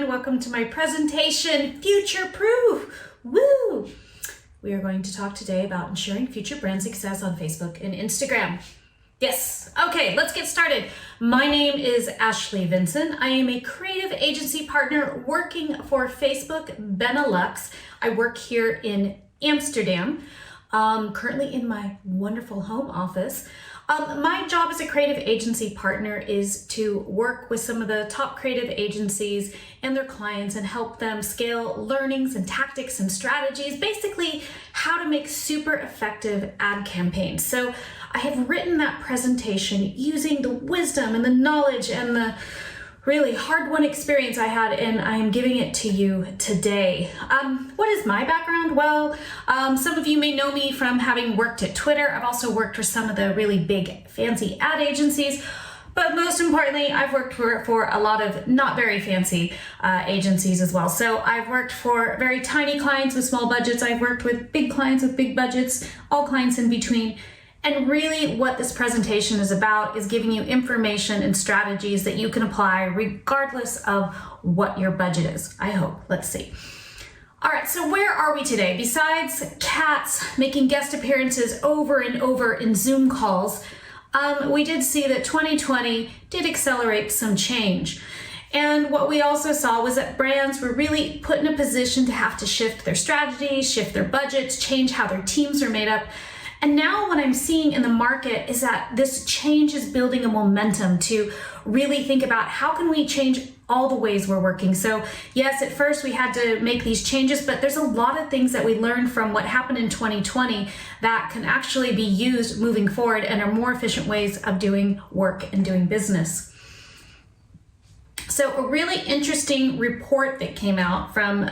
welcome to my presentation, Future Proof. Woo! We are going to talk today about ensuring future brand success on Facebook and Instagram. Yes, okay, let's get started. My name is Ashley Vinson. I am a creative agency partner working for Facebook Benelux. I work here in Amsterdam, currently in my wonderful home office. My job as a creative agency partner is to work with some of the top creative agencies and their clients and help them scale learnings and tactics and strategies, basically how to make super effective ad campaigns. So I have written that presentation using the wisdom and the knowledge and the really hard-won experience I had, and I am giving it to you today. What is my background? Well, some of you may know me from having worked at Twitter. I've also worked for some of the really big fancy ad agencies, but most importantly, I've worked for a lot of not very fancy agencies as well. So I've worked for very tiny clients with small budgets. I've worked with big clients with big budgets, all clients in between. And really what this presentation is about is giving you information and strategies that you can apply regardless of what your budget is, I hope. Let's see. All right, so where are we today? Besides cats making guest appearances over and over in Zoom calls, we did see that 2020 did accelerate some change. And what we also saw was that brands were really put in a position to have to shift their strategies, shift their budgets, change how their teams are made up. And now what I'm seeing in the market is that this change is building a momentum to really think about how can we change all the ways we're working. So yes, at first we had to make these changes, but there's a lot of things that we learned from what happened in 2020 that can actually be used moving forward and are more efficient ways of doing work and doing business. So a really interesting report that came out from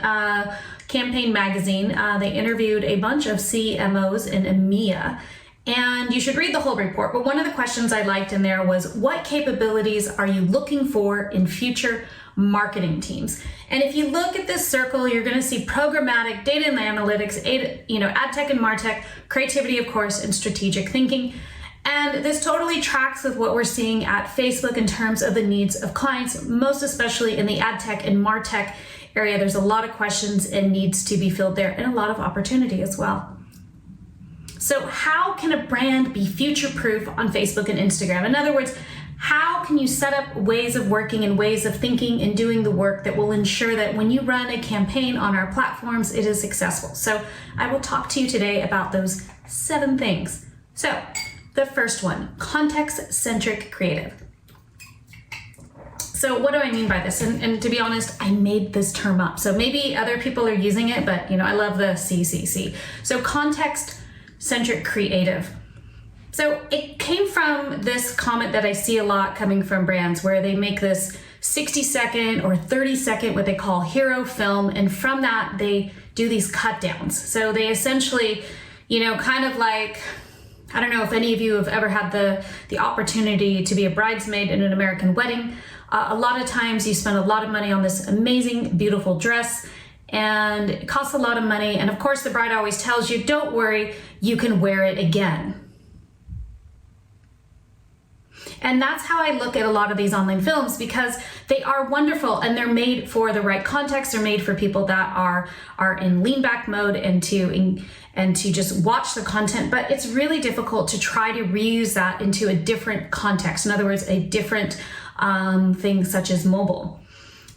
Campaign Magazine. They interviewed a bunch of CMOs in EMEA, and you should read the whole report, but one of the questions I liked in there was, what capabilities are you looking for in future marketing teams? And if you look at this circle, you're gonna see programmatic, data and analytics, ad tech and martech, creativity, of course, and strategic thinking. And this totally tracks with what we're seeing at Facebook in terms of the needs of clients, most especially in the ad tech and martech area. There's a lot of questions and needs to be filled there, and a lot of opportunity as well. So how can a brand be future-proof on Facebook and Instagram? In other words, how can you set up ways of working and ways of thinking and doing the work that will ensure that when you run a campaign on our platforms, it is successful? So I will talk to you today about those 7 things. So the first one, context-centric creative. So what do I mean by this? And to be honest, I made this term up. So maybe other people are using it, but I love the CCC. So context-centric creative. So it came from this comment that I see a lot coming from brands where they make this 60-second or 30-second, what they call hero film. And from that, they do these cut downs. So they essentially, kind of like, I don't know if any of you have ever had the opportunity to be a bridesmaid in an American wedding. A lot of times you spend a lot of money on this amazing, beautiful dress, and it costs a lot of money. And of course, the bride always tells you, don't worry, you can wear it again. And that's how I look at a lot of these online films, because they are wonderful and they're made for the right context. They're made for people that are in lean back mode and to just watch the content. But it's really difficult to try to reuse that into a different context. In other words, a different thing such as mobile.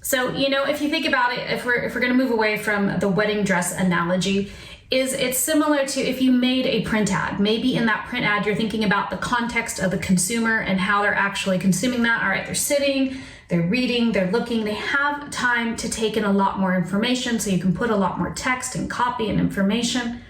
So, if you think about it, if we're going to move away from the wedding dress analogy, it's similar to if you made a print ad. Maybe in that print ad, you're thinking about the context of the consumer and how they're actually consuming that. All right, they're sitting, they're reading, they're looking, they have time to take in a lot more information, so you can put a lot more text and copy and information.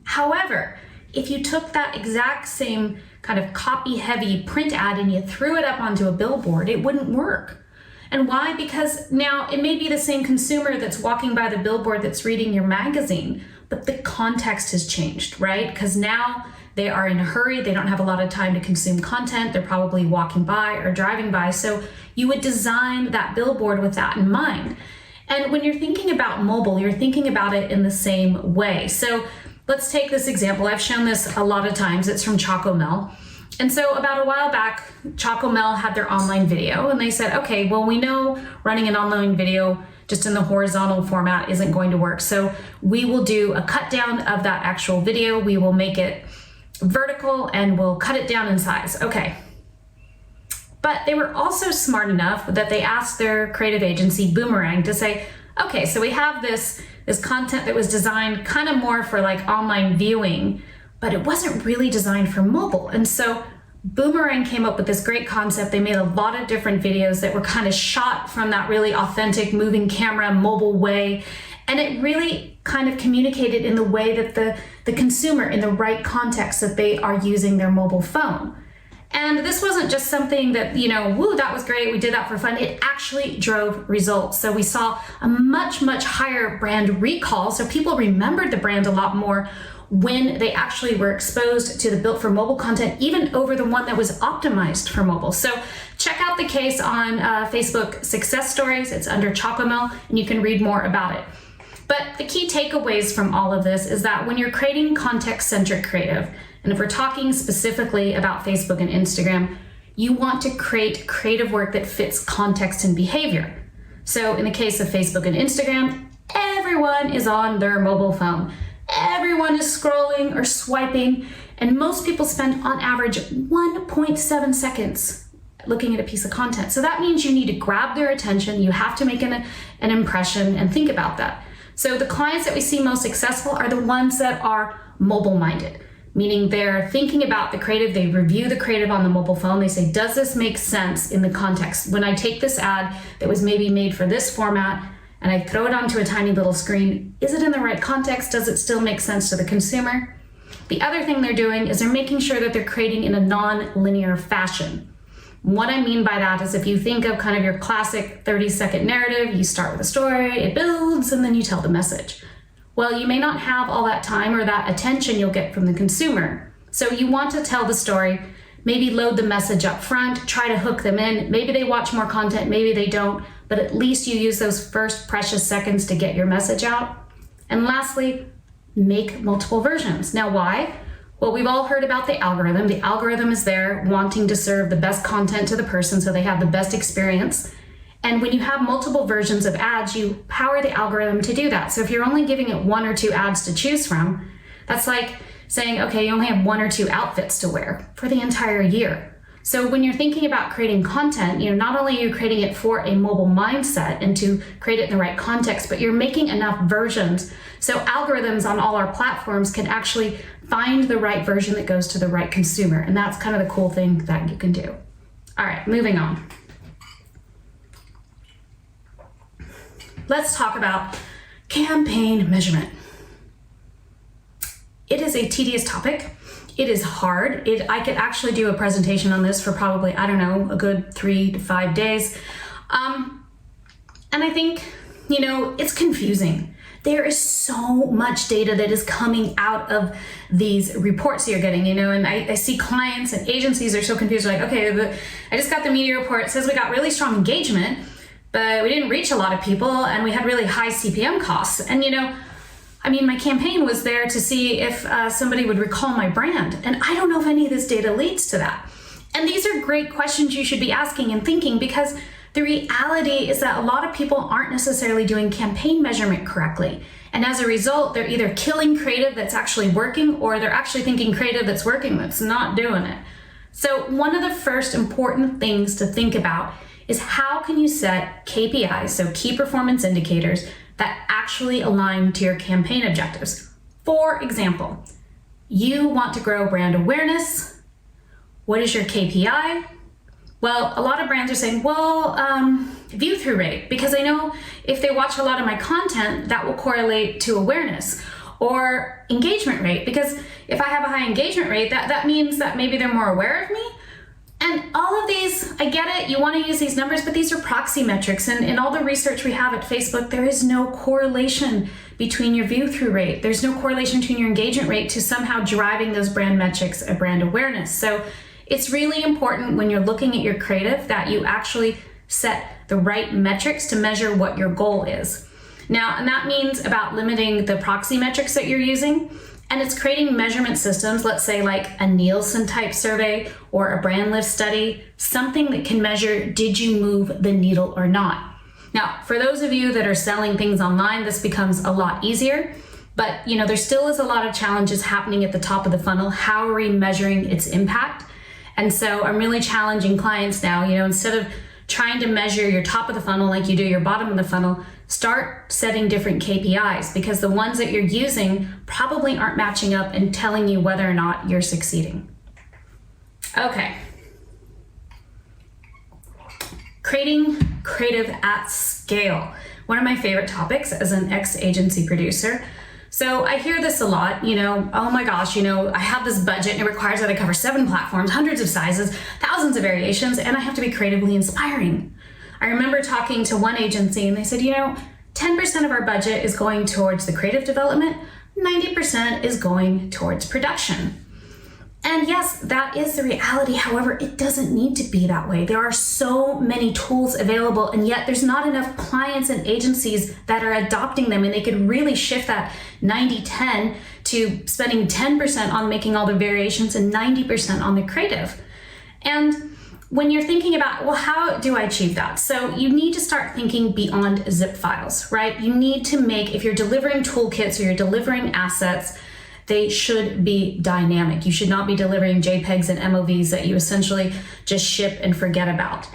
However, if you took that exact same kind of copy-heavy print ad and you threw it up onto a billboard, it wouldn't work. And why? Because now it may be the same consumer that's walking by the billboard that's reading your magazine, but the context has changed, right? Because now they are in a hurry, they don't have a lot of time to consume content, they're probably walking by or driving by. So you would design that billboard with that in mind. And when you're thinking about mobile, you're thinking about it in the same way. So let's take this example. I've shown this a lot of times. It's from Chocomel. And so about a while back, Chocomel had their online video, and they said, okay, well, we know running an online video just in the horizontal format isn't going to work. So we will do a cut down of that actual video. We will make it vertical and we'll cut it down in size. Okay. But they were also smart enough that they asked their creative agency, Boomerang, to say, okay, so we have this content that was designed kind of more for like online viewing, but it wasn't really designed for mobile. And so Boomerang came up with this great concept. They made a lot of different videos that were kind of shot from that really authentic moving camera mobile way. And it really kind of communicated in the way that the consumer, in the right context, that they are using their mobile phone. And this wasn't just something that, woo, that was great, we did that for fun. It actually drove results. So we saw a much, much higher brand recall. So people remembered the brand a lot more when they actually were exposed to the built for mobile content, even over the one that was optimized for mobile. So check out the case on Facebook Success Stories. It's under Chocomel, and you can read more about it. But the key takeaways from all of this is that when you're creating context-centric creative, and if we're talking specifically about Facebook and Instagram, you want to create creative work that fits context and behavior. So in the case of Facebook and Instagram, everyone is on their mobile phone. Everyone is scrolling or swiping, and most people spend on average 1.7 seconds looking at a piece of content. So that means you need to grab their attention. You have to make an impression and think about that. So the clients that we see most successful are the ones that are mobile-minded, meaning they're thinking about the creative, they review the creative on the mobile phone, they say, does this make sense in the context? When I take this ad that was maybe made for this format and I throw it onto a tiny little screen, is it in the right context? Does it still make sense to the consumer? The other thing they're doing is they're making sure that they're creating in a non-linear fashion. What I mean by that is if you think of kind of your classic 30-second narrative, you start with a story, it builds, and then you tell the message. Well, you may not have all that time or that attention you'll get from the consumer. So you want to tell the story, maybe load the message up front, try to hook them in. Maybe they watch more content, maybe they don't, but at least you use those first precious seconds to get your message out. And lastly, make multiple versions. Now, why? Well, we've all heard about the algorithm. The algorithm is there wanting to serve the best content to the person so they have the best experience. And when you have multiple versions of ads, you power the algorithm to do that. So if you're only giving it 1 or 2 ads to choose from, that's like saying, okay, you only have 1 or 2 outfits to wear for the entire year. So when you're thinking about creating content, not only are you creating it for a mobile mindset and to create it in the right context, but you're making enough versions so algorithms on all our platforms can actually find the right version that goes to the right consumer. And that's kind of the cool thing that you can do. All right, moving on. Let's talk about campaign measurement. It is a tedious topic. It is hard. I could actually do a presentation on this for probably, a good 3 to 5 days. And I think, it's confusing. There is so much data that is coming out of these reports you're getting, and I see clients and agencies are so confused. Like, okay, I just got the media report. It says we got really strong engagement, but we didn't reach a lot of people and we had really high CPM costs. And, my campaign was there to see if somebody would recall my brand. And I don't know if any of this data leads to that. And these are great questions you should be asking and thinking, because the reality is that a lot of people aren't necessarily doing campaign measurement correctly. And as a result, they're either killing creative that's actually working, or they're actually thinking creative that's working that's not doing it. So one of the first important things to think about is how can you set KPIs, so key performance indicators, that actually align to your campaign objectives. For example, you want to grow brand awareness. What is your KPI? Well, a lot of brands are saying, view through rate, because I know if they watch a lot of my content, that will correlate to awareness. Or engagement rate, because if I have a high engagement rate, that means that maybe they're more aware of me. And all of these, I get it, you want to use these numbers, but these are proxy metrics. And in all the research we have at Facebook, there is no correlation between your view through rate. There's no correlation between your engagement rate to somehow driving those brand metrics of brand awareness. So it's really important when you're looking at your creative that you actually set the right metrics to measure what your goal is. Now, and that means about limiting the proxy metrics that you're using. And it's creating measurement systems, let's say like a Nielsen type survey or a brand lift study, something that can measure, did you move the needle or not? Now, for those of you that are selling things online, this becomes a lot easier, but there still is a lot of challenges happening at the top of the funnel. How are we measuring its impact? And so I'm really challenging clients now, instead of trying to measure your top of the funnel like you do your bottom of the funnel, start setting different KPIs, because the ones that you're using probably aren't matching up and telling you whether or not you're succeeding. Okay. Creating creative at scale. One of my favorite topics as an ex-agency producer. So I hear this a lot, oh my gosh, I have this budget and it requires that I cover 7 platforms, hundreds of sizes, thousands of variations, and I have to be creatively inspiring. I remember talking to one agency and they said, 10% of our budget is going towards the creative development, 90% is going towards production. And yes, that is the reality. However, it doesn't need to be that way. There are so many tools available, and yet there's not enough clients and agencies that are adopting them, and they could really shift that 90-10 to spending 10% on making all the variations and 90% on the creative. And when you're thinking about, well, how do I achieve that? So you need to start thinking beyond zip files, right? You need to make, if you're delivering toolkits or you're delivering assets, they should be dynamic. You should not be delivering JPEGs and MOVs that you essentially just ship and forget about.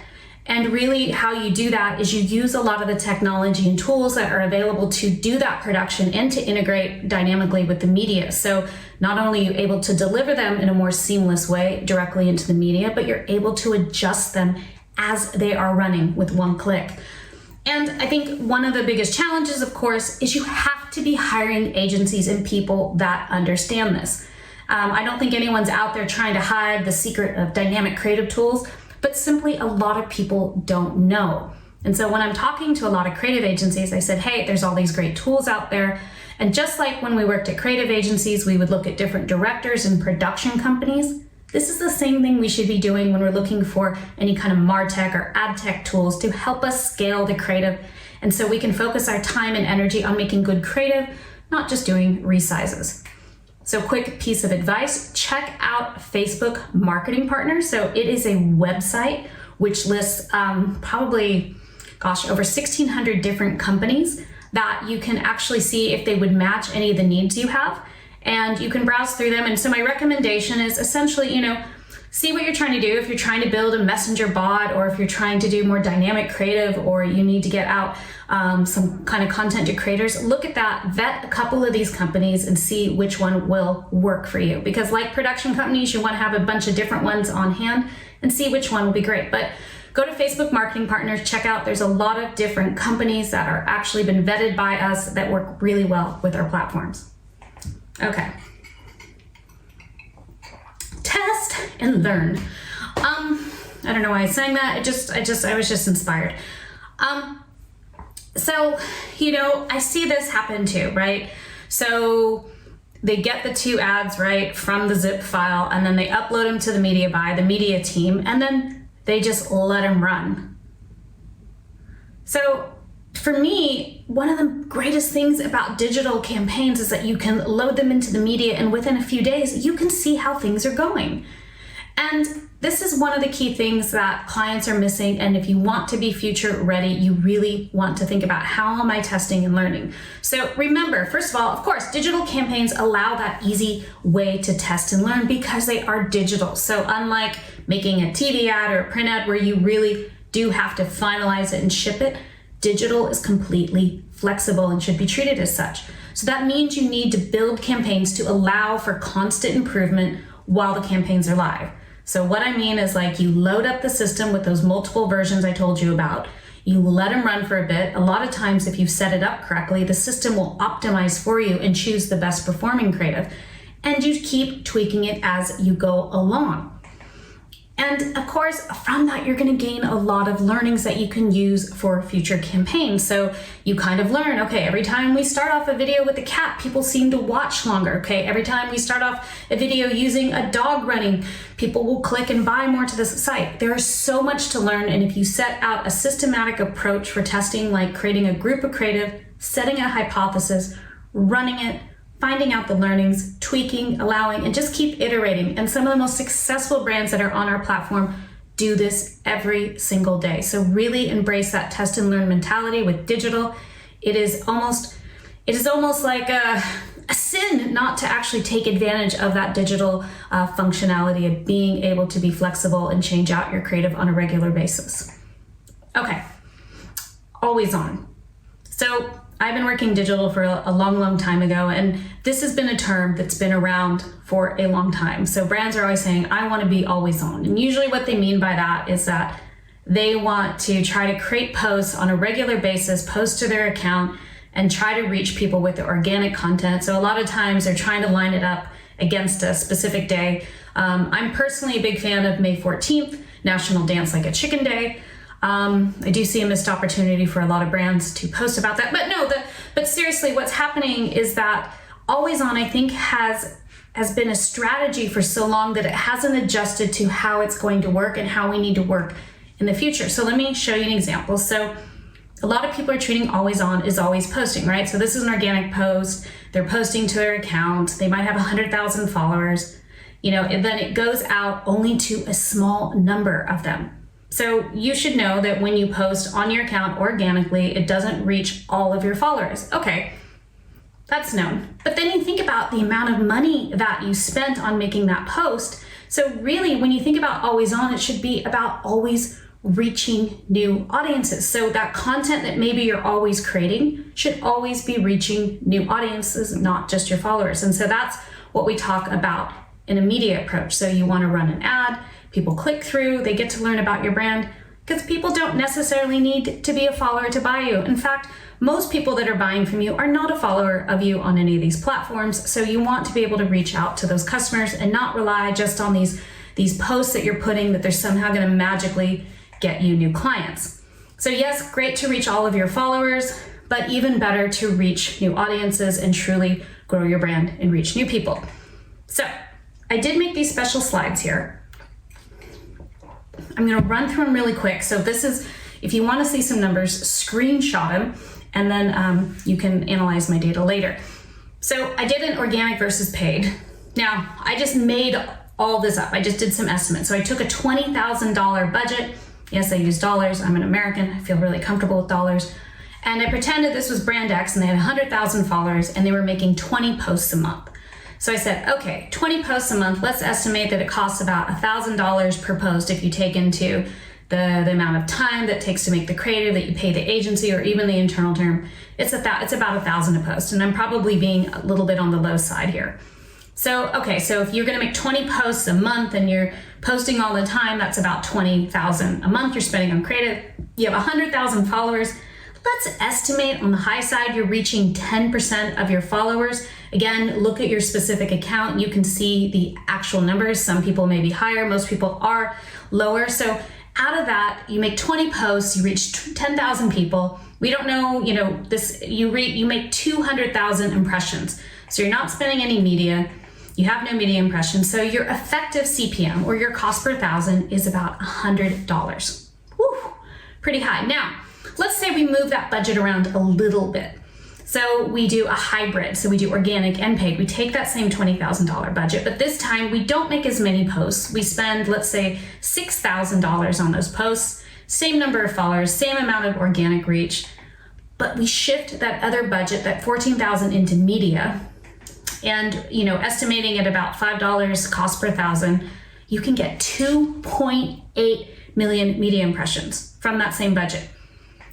And really how you do that is you use a lot of the technology and tools that are available to do that production and to integrate dynamically with the media. So not only are you able to deliver them in a more seamless way directly into the media, but you're able to adjust them as they are running with one click. And I think one of the biggest challenges, of course, is you have to be hiring agencies and people that understand this. I don't think anyone's out there trying to hide the secret of dynamic creative tools, but simply a lot of people don't know. And so when I'm talking to a lot of creative agencies, I said, hey, there's all these great tools out there. And just like when we worked at creative agencies, we would look at different directors and production companies. This is the same thing we should be doing when we're looking for any kind of MarTech or ad tech tools to help us scale the creative. And so we can focus our time and energy on making good creative, not just doing resizes. So quick piece of advice, check out Facebook Marketing Partners. So it is a website which lists probably, over 1,600 different companies that you can actually see if they would match any of the needs you have. And you can browse through them. And so my recommendation is essentially, see what you're trying to do. If you're trying to build a messenger bot, or if you're trying to do more dynamic creative, or you need to get out some kind of content to creators, look at that, vet a couple of these companies and see which one will work for you. Because like production companies, you want to have a bunch of different ones on hand and see which one will be great. But go to Facebook Marketing Partners, check out, there's a lot of different companies that are actually been vetted by us that work really well with our platforms. Okay. Test and learn. I don't know why I sang that. I was just inspired. So, I see this happen too, right? So they get the 2 ads, right, from the zip file, and then they upload them to the media buy, the media team, and then they just let them run. So for me, one of the greatest things about digital campaigns is that you can load them into the media, and within a few days, you can see how things are going. And this is one of the key things that clients are missing. And if you want to be future ready, you really want to think about, how am I testing and learning? So remember, first of all, of course, digital campaigns allow that easy way to test and learn because they are digital. So unlike making a TV ad or a print ad where you really do have to finalize it and ship it, digital is completely flexible and should be treated as such. So that means you need to build campaigns to allow for constant improvement while the campaigns are live. So what I mean is, like, you load up the system with those multiple versions I told you about. You let them run for a bit. A lot of times, if you've set it up correctly, the system will optimize for you and choose the best performing creative. And you keep tweaking it as you go along. And of course, from that, you're going to gain a lot of learnings that you can use for future campaigns. So you kind of learn, okay, every time we start off a video with a cat, people seem to watch longer. Okay, every time we start off a video using a dog running, people will click and buy more to this site. There is so much to learn. And if you set out a systematic approach for testing, like creating a group of creative, setting a hypothesis, running it, finding out the learnings, tweaking, allowing, and just keep iterating. And some of the most successful brands that are on our platform do this every single day. So really embrace that test and learn mentality with digital. It is almost like a sin not to actually take advantage of that digital functionality of being able to be flexible and change out your creative on a regular basis. Okay, always on. So I've been working digital for a long time ago, and this has been a term that's been around for a long time. So brands are always saying, I want to be always on. And usually what they mean by that is that they want to try to create posts on a regular basis, post to their account, and try to reach people with the organic content. So a lot of times they're trying to line it up against a specific day. I'm personally a big fan of May 14th, National Dance Like a Chicken Day. I do see a missed opportunity for a lot of brands to post about that. But seriously, what's happening is that always on, I think, has been a strategy for so long that it hasn't adjusted to how it's going to work and how we need to work in the future. So let me show you an example. So a lot of people are treating always on as always posting, right? So this is an organic post. They're posting to their account. They might have 100,000 followers, and then it goes out only to a small number of them. So you should know that when you post on your account organically, it doesn't reach all of your followers. Okay, that's known. But then you think about the amount of money that you spent on making that post. So really, when you think about always on, it should be about always reaching new audiences. So that content that maybe you're always creating should always be reaching new audiences, not just your followers. And so that's what we talk about in a media approach. So you want to run an ad, people click through, they get to learn about your brand, because people don't necessarily need to be a follower to buy you. In fact, most people that are buying from you are not a follower of you on any of these platforms. So you want to be able to reach out to those customers and not rely just on these posts that you're putting that they're somehow going to magically get you new clients. So yes, great to reach all of your followers, but even better to reach new audiences and truly grow your brand and reach new people. So I did make these special slides here. I'm going to run through them really quick. So this is, if you want to see some numbers, screenshot them, and then you can analyze my data later. So I did an organic versus paid. Now, I just made all this up. I just did some estimates. So I took a $20,000 budget. Yes, I use dollars. I'm an American. I feel really comfortable with dollars. And I pretended this was Brand X, and they had 100,000 followers, and they were making 20 posts a month. So I said, okay, 20 posts a month, let's estimate that it costs about $1,000 per post if you take into the amount of time that it takes to make the creative, that you pay the agency, or even the internal term. It's about $1,000 a post, and I'm probably being a little bit on the low side here. So, okay, so if you're gonna make 20 posts a month and you're posting all the time, that's about $20,000 a month you're spending on creative. You have 100,000 followers. Let's estimate on the high side, you're reaching 10% of your followers. Again, look at your specific account. You can see the actual numbers. Some people may be higher, most people are lower. So out of that, you make 20 posts, you reach 10,000 people. We don't know, you make 200,000 impressions. So you're not spending any media. You have no media impressions. So your effective CPM, or your cost per thousand, is about $100. Woo, pretty high. Now, let's say we move that budget around a little bit. So we do a hybrid. So we do organic and paid. We take that same $20,000 budget, but this time we don't make as many posts. We spend, let's say, $6,000 on those posts, same number of followers, same amount of organic reach, but we shift that other budget, that $14,000, into media, and estimating at about $5 cost per thousand, you can get 2.8 million media impressions from that same budget.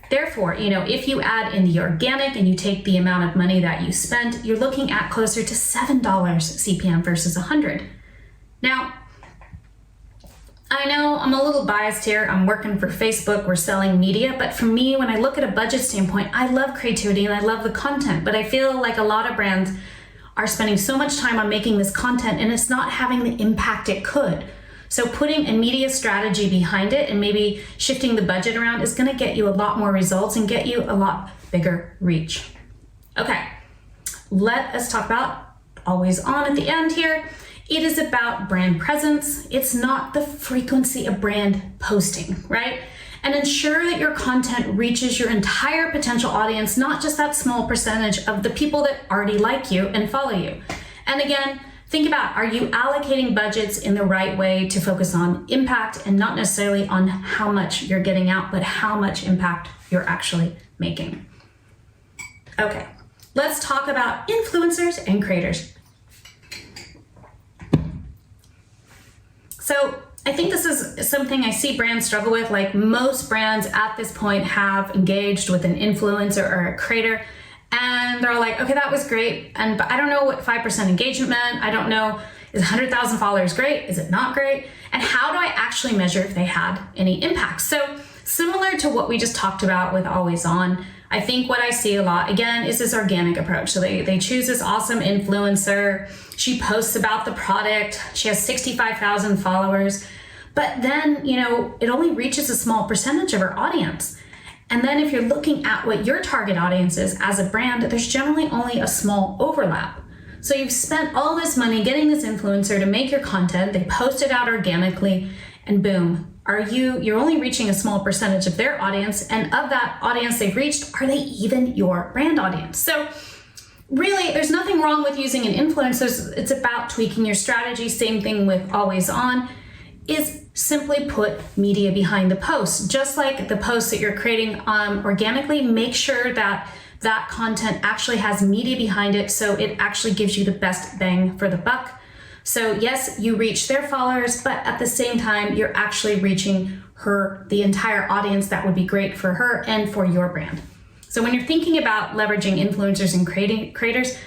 Therefore, if you add in the organic and you take the amount of money that you spent, you're looking at closer to $7 CPM versus $100. Now, I know I'm a little biased here. I'm working for Facebook, we're selling media, but for me, when I look at a budget standpoint, I love creativity and I love the content, but I feel like a lot of brands are spending so much time on making this content and it's not having the impact it could. So putting a media strategy behind it and maybe shifting the budget around is gonna get you a lot more results and get you a lot bigger reach. Okay, let us talk about always on at the end here. It is about brand presence. It's not the frequency of brand posting, right? And ensure that your content reaches your entire potential audience, not just that small percentage of the people that already like you and follow you. And again, think about, are you allocating budgets in the right way to focus on impact and not necessarily on how much you're getting out, but how much impact you're actually making? Okay, let's talk about influencers and creators. So I think this is something I see brands struggle with. Like, most brands at this point have engaged with an influencer or a creator, and they're like, okay, that was great, but I don't know what 5% engagement meant. I don't know, is 100,000 followers great? Is it not great? And how do I actually measure if they had any impact? So similar to what we just talked about with Always On, I think what I see a lot, again, is this organic approach. So they choose this awesome influencer. She posts about the product. She has 65,000 followers, but then, it only reaches a small percentage of her audience. And then if you're looking at what your target audience is as a brand, there's generally only a small overlap. So you've spent all this money getting this influencer to make your content, they post it out organically, and boom, you're only reaching a small percentage of their audience, and of that audience they've reached, are they even your brand audience? So really, there's nothing wrong with using an influencer. It's about tweaking your strategy. Same thing with Always On, is simply put media behind the post. Just like the posts that you're creating organically, make sure that that content actually has media behind it, so it actually gives you the best bang for the buck. So yes, you reach their followers, but at the same time, you're actually reaching the entire audience that would be great for her and for your brand. So when you're thinking about leveraging influencers and creators,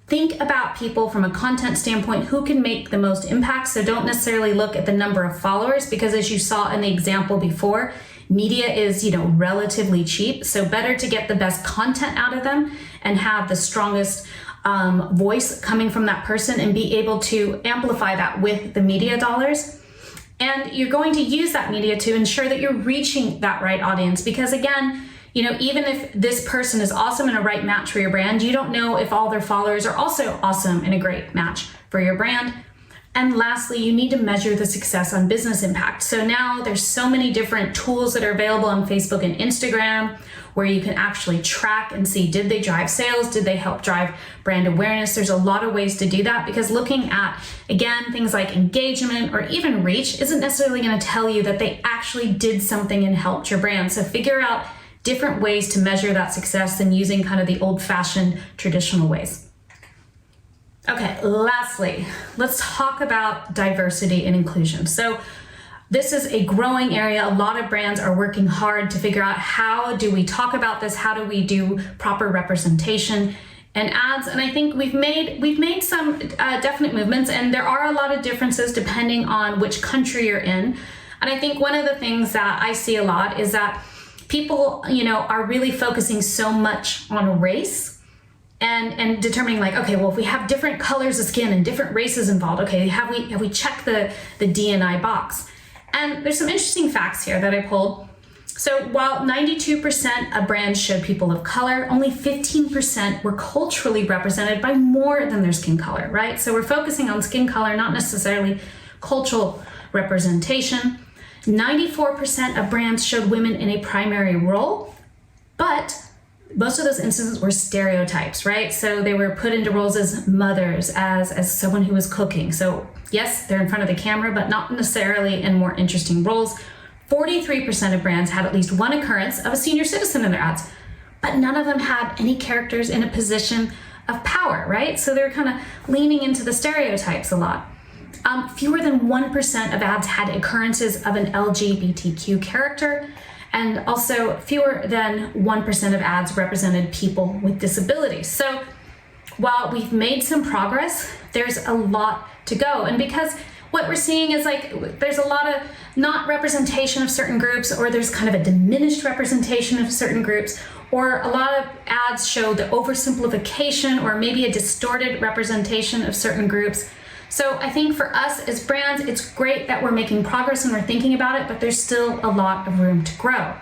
think about people from a content standpoint who can make the most impact. So don't necessarily look at the number of followers, because as you saw in the example before, media is, relatively cheap. So better to get the best content out of them and have the strongest voice coming from that person and be able to amplify that with the media dollars. And you're going to use that media to ensure that you're reaching that right audience, because again, even if this person is awesome and a right match for your brand, you don't know if all their followers are also awesome and a great match for your brand. And lastly, you need to measure the success on business impact. So now there's so many different tools that are available on Facebook and Instagram where you can actually track and see, did they drive sales? Did they help drive brand awareness? There's a lot of ways to do that, because looking at, again, things like engagement or even reach isn't necessarily going to tell you that they actually did something and helped your brand. So figure out different ways to measure that success than using kind of the old-fashioned traditional ways. Okay, lastly, let's talk about diversity and inclusion. So this is a growing area. A lot of brands are working hard to figure out, how do we talk about this? How do we do proper representation and ads? And I think we've made some definite movements, and there are a lot of differences depending on which country you're in. And I think one of the things that I see a lot is that people, are really focusing so much on race and determining, like, okay, well, if we have different colors of skin and different races involved, okay, have we checked the D&I box? And there's some interesting facts here that I pulled. So while 92% of brands showed people of color, only 15% were culturally represented by more than their skin color, right? So we're focusing on skin color, not necessarily cultural representation. 94% of brands showed women in a primary role, but most of those instances were stereotypes, right? So they were put into roles as mothers, as someone who was cooking. So yes, they're in front of the camera, but not necessarily in more interesting roles. 43% of brands had at least one occurrence of a senior citizen in their ads, but none of them had any characters in a position of power, right? So they're kind of leaning into the stereotypes a lot. Fewer than 1% of ads had occurrences of an LGBTQ character, and also fewer than 1% of ads represented people with disabilities. So while we've made some progress, there's a lot to go. And because what we're seeing is, like, there's a lot of not representation of certain groups, or there's kind of a diminished representation of certain groups, or a lot of ads show the oversimplification or maybe a distorted representation of certain groups. So I think for us as brands, it's great that we're making progress and we're thinking about it, but there's still a lot of room to grow.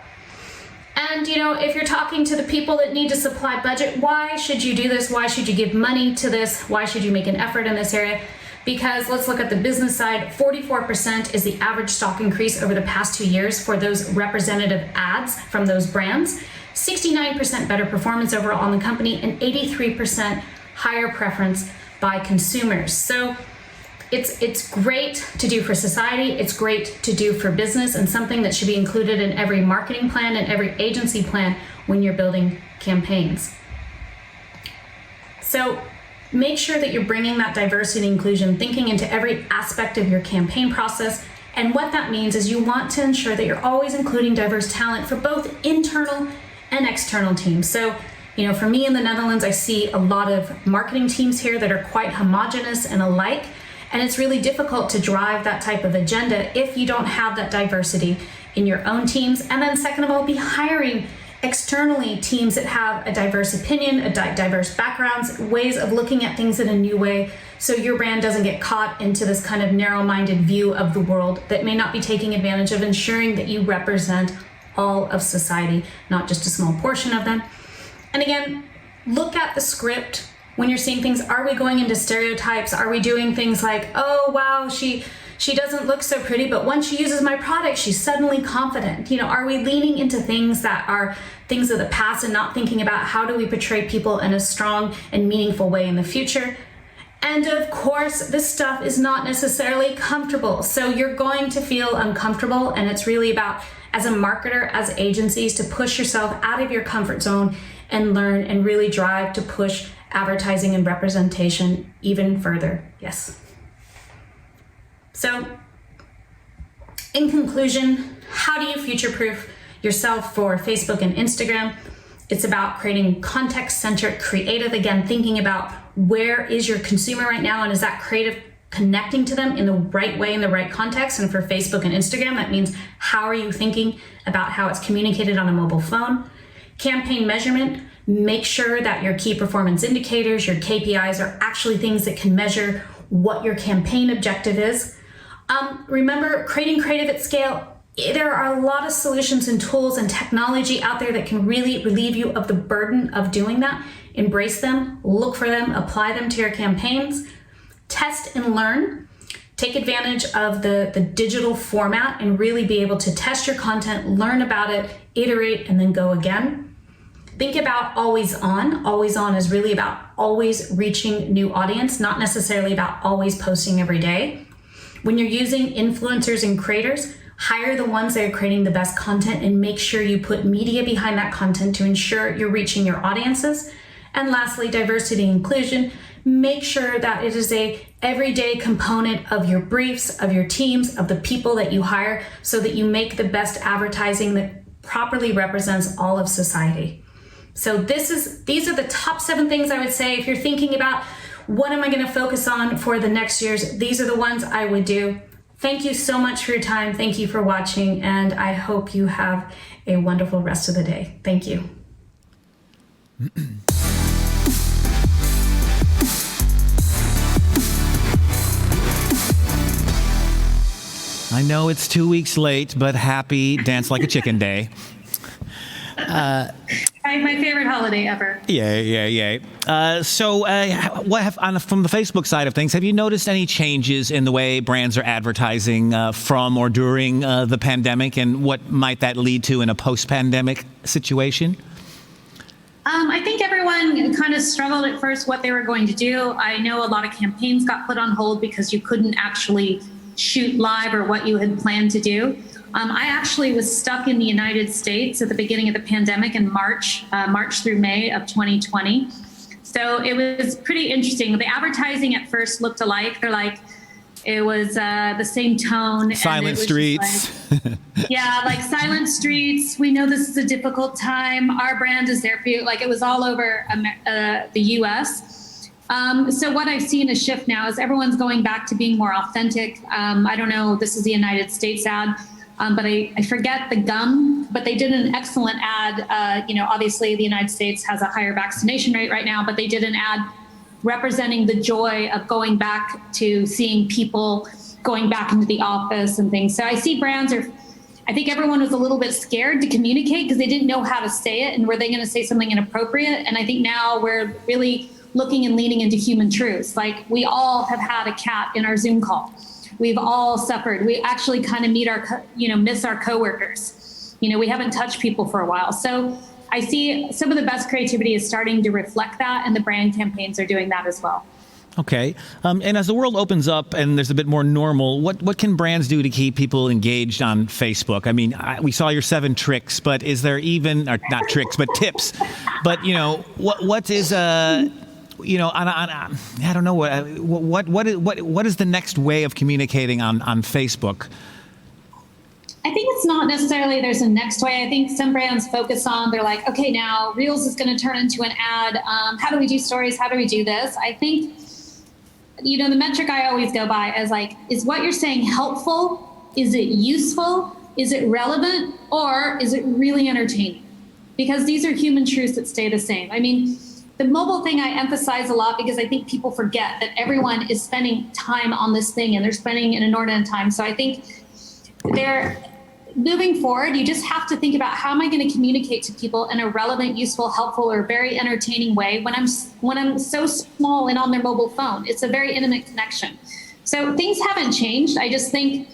And if you're talking to the people that need to supply budget, why should you do this? Why should you give money to this? Why should you make an effort in this area? Because let's look at the business side. 44% is the average stock increase over the past 2 years for those representative ads from those brands. 69% better performance overall in the company, and 83% higher preference by consumers. So it's great to do for society. It's great to do for business, and something that should be included in every marketing plan and every agency plan when you're building campaigns. So make sure that you're bringing that diversity and inclusion thinking into every aspect of your campaign process. And what that means is you want to ensure that you're always including diverse talent for both internal and external teams. So, for me in the Netherlands, I see a lot of marketing teams here that are quite homogenous and alike. And it's really difficult to drive that type of agenda if you don't have that diversity in your own teams. And then second of all, be hiring externally teams that have a diverse opinion, diverse backgrounds, ways of looking at things in a new way, so your brand doesn't get caught into this kind of narrow-minded view of the world that may not be taking advantage of ensuring that you represent all of society, not just a small portion of them. And again, look at the script when you're seeing things. Are we going into stereotypes? Are we doing things like, oh wow, she doesn't look so pretty, but once she uses my product, she's suddenly confident? Are we leaning into things that are things of the past and not thinking about how do we portray people in a strong and meaningful way in the future? And of course, this stuff is not necessarily comfortable. So you're going to feel uncomfortable, and it's really about, as a marketer, as agencies, to push yourself out of your comfort zone and learn and really drive to push advertising and representation even further. Yes. So, in conclusion, how do you future-proof yourself for Facebook and Instagram? It's about creating context-centric creative, again, thinking about where is your consumer right now, and is that creative connecting to them in the right way, in the right context? And for Facebook and Instagram, that means how are you thinking about how it's communicated on a mobile phone? Campaign measurement, make sure that your key performance indicators, your KPIs, are actually things that can measure what your campaign objective is. Remember, creating creative at scale. There are a lot of solutions and tools and technology out there that can really relieve you of the burden of doing that. Embrace them, look for them, apply them to your campaigns. Test and learn. Take advantage of the digital format and really be able to test your content, learn about it, iterate, and then go again. Think about always on. Always on is really about always reaching new audience, not necessarily about always posting every day. When you're using influencers and creators, hire the ones that are creating the best content and make sure you put media behind that content to ensure you're reaching your audiences. And lastly, diversity and inclusion. Make sure that it is a everyday component of your briefs, of your teams, of the people that you hire, so that you make the best advertising that properly represents all of society. So these are the top 7 things I would say. If you're thinking about what am I going to focus on for the next years, these are the ones I would do. Thank you so much for your time. Thank you for watching, and I hope you have a wonderful rest of the day. Thank you. I know it's 2 weeks late, but happy Dance Like a Chicken Day. My favorite holiday ever. Yay. From the Facebook side of things, have you noticed any changes in the way brands are advertising from or during the pandemic, and what might that lead to in a post-pandemic situation? I think everyone kind of struggled at first what they were going to do. I know a lot of campaigns got put on hold because you couldn't actually shoot live or what you had planned to do. I actually was stuck in the United States at the beginning of the pandemic in March through May of 2020. So it was pretty interesting. The advertising at first looked alike. It was the same tone. Silent streets. Like silent streets. We know this is a difficult time. Our brand is there for you. It was all over the US. So what I've seen a shift now is everyone's going back to being more authentic. I don't know, this is the United States ad. But I forget the gum, but they did an excellent ad. Obviously the United States has a higher vaccination rate right now, but they did an ad representing the joy of going back to seeing people going back into the office and things. So I see I think everyone was a little bit scared to communicate because they didn't know how to say it, and were they going to say something inappropriate? And I think now we're really looking and leaning into human truths. We all have had a cat in our Zoom call. We've all suffered. We actually kind of miss our coworkers. We haven't touched people for a while. So I see some of the best creativity is starting to reflect that, and the brand campaigns are doing that as well. Okay. And as the world opens up and there's a bit more normal, what can brands do to keep people engaged on Facebook? I mean, we saw your 7 tricks, but is there even, or not tricks, but tips? But, what is I don't know, what is the next way of communicating on Facebook? I think it's not necessarily there's a next way. I think some brands focus on, they're like, okay, now Reels is going to turn into an ad. How do we do stories? How do we do this? I think, the metric I always go by is like, is what you're saying helpful? Is it useful? Is it relevant? Or is it really entertaining? Because these are human truths that stay the same. I mean, the mobile thing I emphasize a lot because I think people forget that everyone is spending time on this thing and they're spending an inordinate time. So I think moving forward, you just have to think about how am I going to communicate to people in a relevant, useful, helpful, or very entertaining way when I'm so small and on their mobile phone. It's a very intimate connection. So things haven't changed. I just think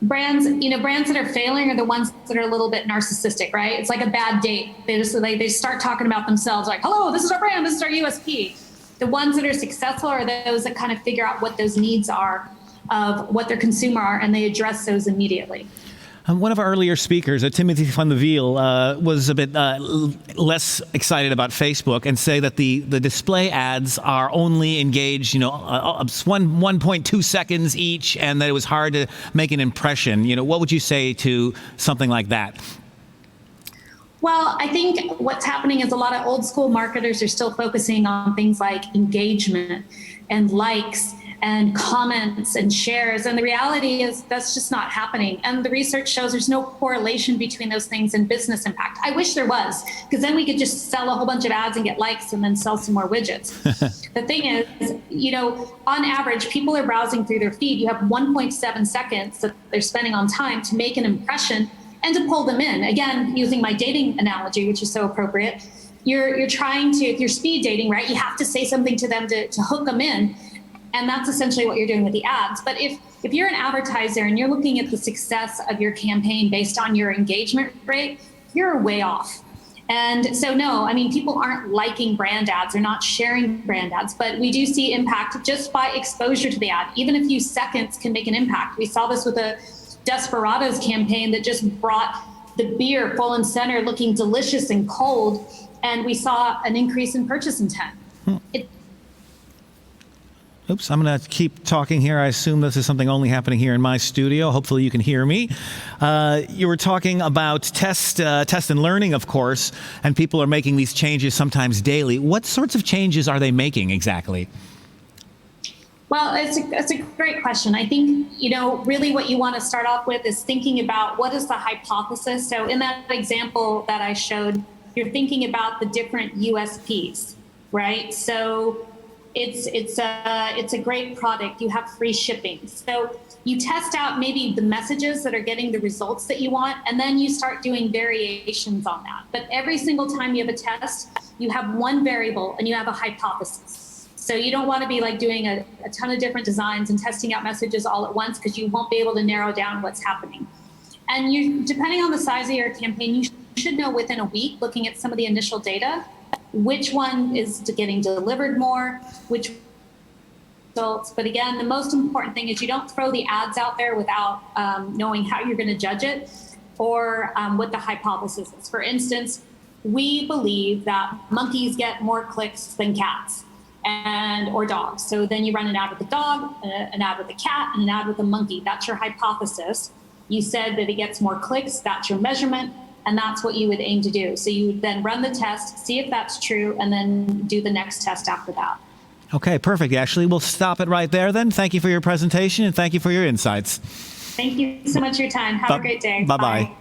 brands that are failing are the ones that are a little bit narcissistic, right? It's like a bad date. They start talking about themselves like, hello, this is our brand, this is our USP. The ones that are successful are those that kind of figure out what those needs are of what their consumer are, and they address those immediately. One of our earlier speakers, Timothy van de Wiel, was a bit less excited about Facebook and say that the display ads are only engaged, 1.2 seconds each, and that it was hard to make an impression. What would you say to something like that? Well, I think what's happening is a lot of old school marketers are still focusing on things like engagement and likes and comments and shares. And the reality is that's just not happening. And the research shows there's no correlation between those things and business impact. I wish there was, because then we could just sell a whole bunch of ads and get likes and then sell some more widgets. The thing is, on average, people are browsing through their feed. You have 1.7 seconds that they're spending on time to make an impression and to pull them in. Again, using my dating analogy, which is so appropriate, you're trying to, if you're speed dating, right, you have to say something to them to hook them in. And that's essentially what you're doing with the ads. But if you're an advertiser and you're looking at the success of your campaign based on your engagement rate, you're way off. And so, no, I mean, people aren't liking brand ads, they're not sharing brand ads, but we do see impact just by exposure to the ad. Even a few seconds can make an impact. We saw this with a Desperados campaign that just brought the beer full and center looking delicious and cold, and we saw an increase in purchase intent. Oops, I'm going to keep talking here. I assume this is something only happening here in my studio. Hopefully you can hear me. You were talking about test and learning, of course, and people are making these changes sometimes daily. What sorts of changes are they making exactly? Well, it's a great question. I think, really what you want to start off with is thinking about what is the hypothesis. So in that example that I showed, you're thinking about the different USPs, right? So it's a great product. You have free shipping. So you test out maybe the messages that are getting the results that you want, and then you start doing variations on that. But every single time you have a test, you have one variable and you have a hypothesis. So you don't want to be like doing a ton of different designs and testing out messages all at once, because you won't be able to narrow down what's happening. And depending on the size of your campaign, you should know within a week, looking at some of the initial data, which one is getting delivered more, which results. But again, the most important thing is you don't throw the ads out there without knowing how you're going to judge it or what the hypothesis is. For instance, we believe that monkeys get more clicks than cats or dogs. So then you run an ad with the dog, an ad with the cat, and an ad with the monkey. That's your hypothesis. You said that it gets more clicks. That's your measurement. And that's what you would aim to do. So you would then run the test, see if that's true, and then do the next test after that. Okay, perfect. Ashley, we'll stop it right there then. Thank you for your presentation and thank you for your insights. Thank you so much for your time. Have a great day. Bye-bye. Bye.